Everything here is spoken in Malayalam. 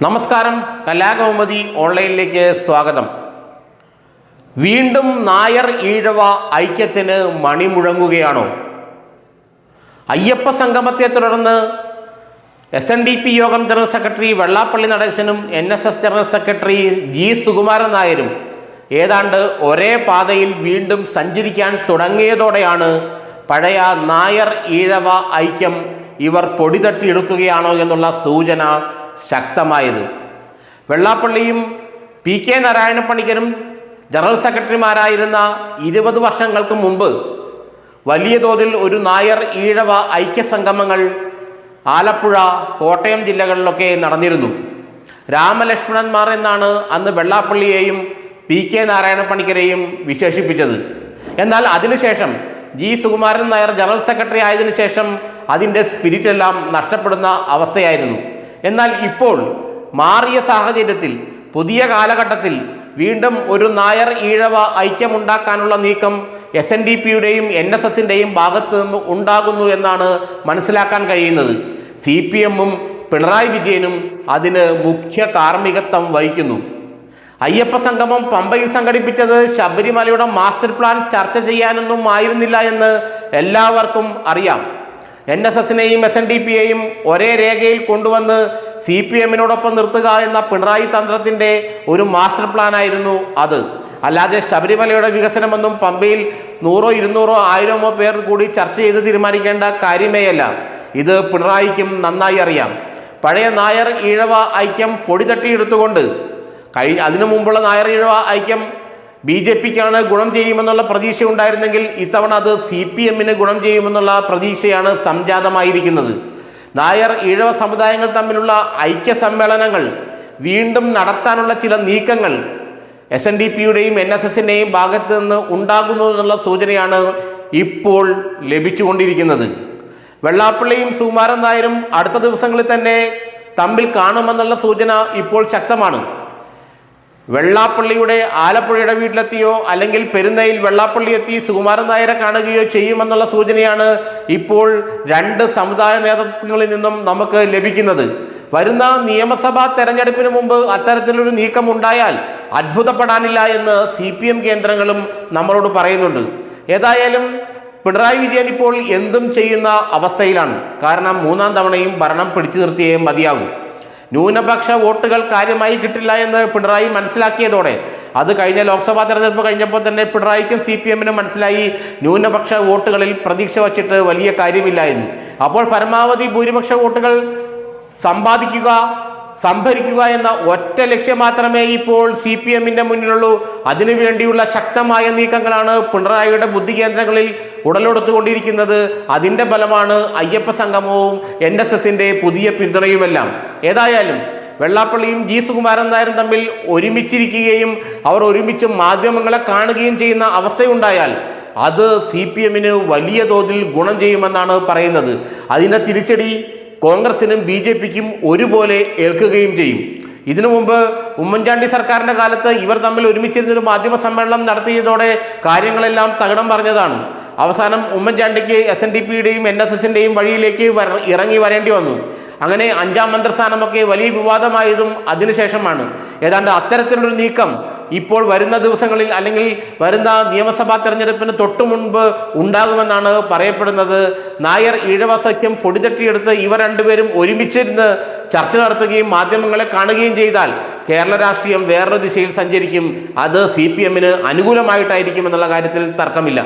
നമസ്കാരം, കലാകൗമുദി ഓൺലൈനിലേക്ക് സ്വാഗതം. വീണ്ടും നായർ ഈഴവ ഐക്യത്തിന് മണിമുഴങ്ങുകയാണോ? അയ്യപ്പ സംഗമത്തെ തുടർന്ന് SNDP Yogam general secretary Vellappally നടേശനും NSS general secretary G Sukumaran നായരും ഏതാണ്ട് ഒരേ പാതയിൽ വീണ്ടും സഞ്ചരിക്കാൻ തുടങ്ങിയതോടെയാണ് പഴയ നായർ ഈഴവ ഐക്യം ഇവർ പൊടിതട്ടിയെടുക്കുകയാണോ എന്നുള്ള സൂചന ശക്തമായത്. വെള്ളാപ്പള്ളിയും PK നാരായണ പണിക്കരും ജനറൽ സെക്രട്ടറിമാരായിരുന്ന 20 വർഷങ്ങൾക്ക് മുമ്പ് വലിയ തോതിൽ ഒരു നായർ ഈഴവ ഐക്യ സംഗമങ്ങൾ ആലപ്പുഴ, കോട്ടയം ജില്ലകളിലൊക്കെ നടന്നിരുന്നു. രാമലക്ഷ്മണന്മാർ എന്നാണ് അന്ന് വെള്ളാപ്പള്ളിയെയും PK നാരായണ പണിക്കരെയും വിശേഷിപ്പിച്ചത്. എന്നാൽ അതിനുശേഷം G Sukumaran Nair general secretary ആയതിനു ശേഷം അതിൻ്റെ സ്പിരിറ്റ് എല്ലാം നഷ്ടപ്പെടുന്ന അവസ്ഥയായിരുന്നു. എന്നാൽ ഇപ്പോൾ മാറിയ സാഹചര്യത്തിൽ, പുതിയ കാലഘട്ടത്തിൽ വീണ്ടും ഒരു നായർ ഈഴവ ഐക്യമുണ്ടാക്കാനുള്ള നീക്കം SNDPയുടെയും NSSൻ്റെയും ഭാഗത്തു നിന്ന് ഉണ്ടാകുന്നു എന്നാണ് മനസ്സിലാക്കാൻ കഴിയുന്നത്. CPMഉം പിണറായി വിജയനും അതിന് മുഖ്യ കാർമ്മികത്വം വഹിക്കുന്നു. അയ്യപ്പ സംഗമം പമ്പയിൽ സംഘടിപ്പിച്ചത് ശബരിമലയുടെ മാസ്റ്റർ പ്ലാൻ ചർച്ച ചെയ്യാനൊന്നും ആയിരുന്നില്ല എന്ന് എല്ലാവർക്കും അറിയാം. NSSനെയും SNDPയെയും ഒരേ രേഖയിൽ കൊണ്ടുവന്ന് CPMനോടൊപ്പം നിർത്തുക എന്ന പിണറായി തന്ത്രത്തിൻ്റെ ഒരു മാസ്റ്റർ പ്ലാനായിരുന്നു അത്. അല്ലാതെ ശബരിമലയുടെ വികസനമൊന്നും പമ്പയിൽ 100, 200, 1000 പേർ കൂടി ചർച്ച ചെയ്ത് തീരുമാനിക്കേണ്ട കാര്യമേയല്ല. ഇത് പിണറായിക്കും നന്നായി അറിയാം. പഴയ നായർ ഈഴവ ഐക്യം പൊടിതട്ടിയെടുത്തുകൊണ്ട് അതിനു മുമ്പുള്ള നായർ ഈഴവ ഐക്യം BJPക്കാണ് ഗുണം ചെയ്യുമെന്നുള്ള പ്രതീക്ഷ ഉണ്ടായിരുന്നെങ്കിൽ ഇത്തവണ അത് CPMന് ഗുണം ചെയ്യുമെന്നുള്ള പ്രതീക്ഷയാണ് സംജാതമായിരിക്കുന്നത്. നായർ ഈഴവ സമുദായങ്ങൾ തമ്മിലുള്ള ഐക്യ സമ്മേളനങ്ങൾ വീണ്ടും നടത്താനുള്ള ചില നീക്കങ്ങൾ SNDPയുടെയും NSSൻ്റെയും ഭാഗത്ത് നിന്ന് ഉണ്ടാകുന്നു എന്നുള്ള സൂചനയാണ് ഇപ്പോൾ ലഭിച്ചുകൊണ്ടിരിക്കുന്നത്. വെള്ളാപ്പള്ളിയും സുകുമാരൻ നായരും അടുത്ത ദിവസങ്ങളിൽ തന്നെ തമ്മിൽ കാണുമെന്നുള്ള സൂചന ഇപ്പോൾ ശക്തമാണ്. വെള്ളാപ്പള്ളിയുടെ ആലപ്പുഴയുടെ വീട്ടിലെത്തിയോ അല്ലെങ്കിൽ പെരുന്നയിൽ വെള്ളാപ്പള്ളി എത്തി സുകുമാരൻ നായരെ കാണുകയോ ചെയ്യുമെന്നുള്ള സൂചനയാണ് ഇപ്പോൾ രണ്ട് സമുദായ നേതൃത്വങ്ങളിൽ നിന്നും നമുക്ക് ലഭിക്കുന്നത്. വരുന്ന നിയമസഭാ തെരഞ്ഞെടുപ്പിന് മുമ്പ് അത്തരത്തിലൊരു നീക്കം ഉണ്ടായാൽ അത്ഭുതപ്പെടാനില്ല എന്ന് CPM കേന്ദ്രങ്ങളും നമ്മളോട് പറയുന്നുണ്ട്. ഏതായാലും പിണറായി വിജയൻ ഇപ്പോൾ എന്തും ചെയ്യുന്ന അവസ്ഥയിലാണ്. കാരണം 3ാം തവണയും ഭരണം പിടിച്ചു നിർത്തിയേ മതിയാകും. ന്യൂനപക്ഷ വോട്ടുകൾ കാര്യമായി കിട്ടില്ല എന്ന് പിണറായി മനസ്സിലാക്കിയതോടെ, അത് കഴിഞ്ഞ ലോക്സഭാ തെരഞ്ഞെടുപ്പ് കഴിഞ്ഞപ്പോൾ തന്നെ പിണറായിക്കും CPMനും മനസ്സിലായി ന്യൂനപക്ഷ വോട്ടുകളിൽ പ്രതീക്ഷ വച്ചിട്ട് വലിയ കാര്യമില്ല എന്ന്. അപ്പോൾ പരമാവധി ഭൂരിപക്ഷ വോട്ടുകൾ സംഭരിക്കുക എന്ന ഒറ്റ ലക്ഷ്യം മാത്രമേ ഇപ്പോൾ CPMന്റെ മുന്നിലുള്ളൂ. അതിനുവേണ്ടിയുള്ള ശക്തമായ നീക്കങ്ങളാണ് പിണറായിയുടെ ബുദ്ധി കേന്ദ്രങ്ങളിൽ ഉടലെടുത്തുകൊണ്ടിരിക്കുന്നത്. അതിൻ്റെ ഫലമാണ് അയ്യപ്പ സംഗമവും NSSൻ്റെ പുതിയ പിന്തുണയുമെല്ലാം. ഏതായാലും വെള്ളാപ്പള്ളിയും G സുകുമാരൻ നായരും തമ്മിൽ ഒരുമിച്ചിരിക്കുകയും അവർ ഒരുമിച്ച് മാധ്യമങ്ങളെ കാണുകയും ചെയ്യുന്ന അവസ്ഥയുണ്ടായാൽ അത് CPMന് വലിയ തോതിൽ ഗുണം ചെയ്യുമെന്നാണ് പറയുന്നത്. അതിൻ്റെ തിരിച്ചടി കോൺഗ്രസിനും BJPക്കും ഒരുപോലെ ഏൽക്കുകയും ചെയ്യും. ഇതിനു മുമ്പ് ഉമ്മൻചാണ്ടി സർക്കാരിൻ്റെ കാലത്ത് ഇവർ തമ്മിൽ ഒരുമിച്ചിരുന്നൊരു മാധ്യമ സമ്മേളനം നടത്തിയതോടെ കാര്യങ്ങളെല്ലാം തകിടം പറഞ്ഞതാണ്. അവസാനം ഉമ്മൻചാണ്ടിക്ക് SNDPയുടെയും NSSൻ്റെയും വഴിയിലേക്ക് ഇറങ്ങി വരേണ്ടി വന്നു. അങ്ങനെ 5ാം മന്ത്രിസ്ഥാനമൊക്കെ വലിയ വിവാദമായതും അതിനുശേഷമാണ്. ഏതാണ്ട് അത്തരത്തിലൊരു നീക്കം ഇപ്പോൾ വരുന്ന ദിവസങ്ങളിൽ അല്ലെങ്കിൽ വരുന്ന നിയമസഭാ തെരഞ്ഞെടുപ്പിന് തൊട്ടു മുൻപ് ഉണ്ടാകുമെന്നാണ് പറയപ്പെടുന്നത്. നായർ ഈഴവ സഖ്യം പൊടിതട്ടിയെടുത്ത് ഇവർ രണ്ടുപേരും ഒരുമിച്ചിരുന്ന് ചർച്ച നടത്തുകയും മാധ്യമങ്ങളെ കാണുകയും ചെയ്താൽ കേരള രാഷ്ട്രീയം വേറൊരു ദിശയിൽ സഞ്ചരിക്കും. അത് CPMന് അനുകൂലമായിട്ടായിരിക്കും എന്നുള്ള കാര്യത്തിൽ തർക്കമില്ല.